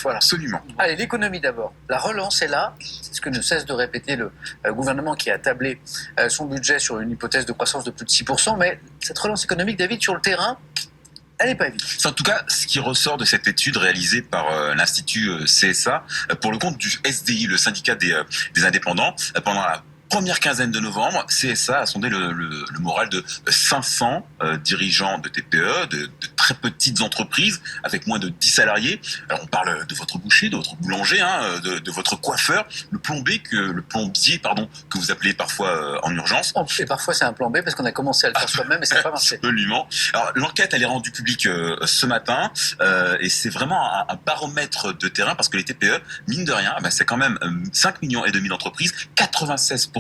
Voilà. Absolument. Allez, l'économie d'abord. La relance est là. C'est ce que ne cesse de répéter le gouvernement qui a tablé son budget sur une hypothèse de croissance de plus de 6%. Mais cette relance économique, David, sur le terrain, elle n'est pas évidente. C'est en tout cas ce qui ressort de cette étude réalisée par l'Institut CSA pour le compte du SDI, le syndicat des indépendants. Pendant la première quinzaine de novembre, CSA a sondé le moral de 500 dirigeants de TPE, de très petites entreprises avec moins de 10 salariés. Alors on parle de votre boucher, de votre boulanger, de votre coiffeur, le plombier, que vous appelez parfois en urgence. Et parfois c'est un plan B parce qu'on a commencé à le faire soi-même et ça n'a pas marché. Absolument. Alors l'enquête elle est rendue publique ce matin et c'est vraiment un baromètre de terrain parce que les TPE, mine de rien, c'est quand même 5,5 millions d'entreprises, 96%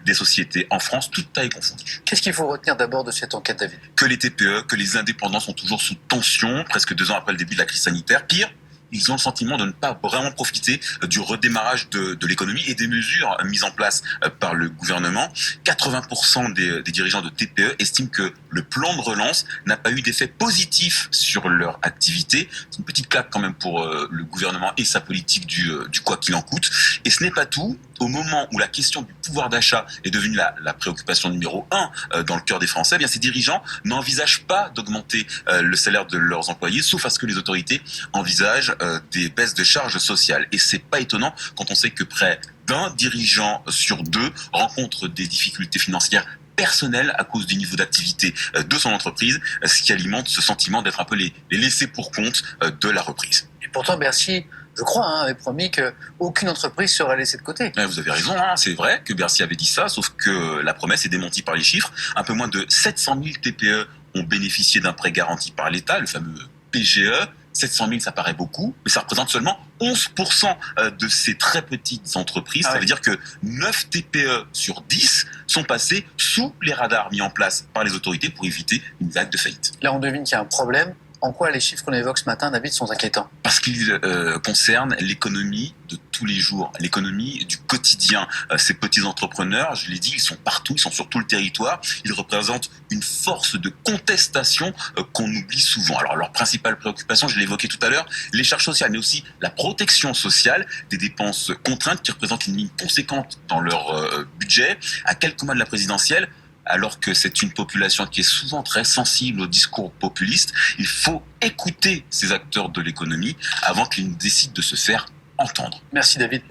des sociétés en France, toutes tailles confondues. Qu'est-ce qu'il faut retenir d'abord de cette enquête, David ? Que les TPE, que les indépendants sont toujours sous tension, presque 2 ans après le début de la crise sanitaire. Pire, ils ont le sentiment de ne pas vraiment profiter du redémarrage de l'économie et des mesures mises en place par le gouvernement. 80% des dirigeants de TPE estiment que le plan de relance n'a pas eu d'effet positif sur leur activité. C'est une petite claque quand même pour le gouvernement et sa politique du quoi qu'il en coûte. Et ce n'est pas tout. Au moment où la question du pouvoir d'achat est devenue la préoccupation numéro 1 dans le cœur des Français, ces dirigeants n'envisagent pas d'augmenter le salaire de leurs employés, sauf à ce que les autorités envisagent des baisses de charges sociales. Et c'est pas étonnant quand on sait que près d'un dirigeant sur 2 rencontre des difficultés financières personnelles à cause du niveau d'activité de son entreprise, ce qui alimente ce sentiment d'être un peu les laissés pour compte de la reprise. Et pourtant Bercy, je crois, avait promis qu'aucune entreprise serait laissée de côté. Vous avez raison, c'est vrai que Bercy avait dit ça, sauf que la promesse est démentie par les chiffres. Un peu moins de 700 000 TPE ont bénéficié d'un prêt garanti par l'État, le fameux PGE. 700 000, ça paraît beaucoup, mais ça représente seulement 11% de ces très petites entreprises. Ça veut dire que 9 TPE sur 10 sont passés sous les radars mis en place par les autorités pour éviter une vague de faillite. Là, on devine qu'il y a un problème. En quoi les chiffres qu'on évoque ce matin, David, sont inquiétants ? Parce qu'ils concernent l'économie de tous les jours, l'économie du quotidien. Ces petits entrepreneurs, je l'ai dit, ils sont partout, ils sont sur tout le territoire. Ils représentent une force de contestation qu'on oublie souvent. Alors leur principale préoccupation, je l'ai évoqué tout à l'heure, les charges sociales, mais aussi la protection sociale, des dépenses contraintes qui représentent une ligne conséquente dans leur budget. À quelques mois de la présidentielle, alors que c'est une population qui est souvent très sensible au discours populiste, il faut écouter ces acteurs de l'économie avant qu'ils ne décident de se faire entendre. Merci David.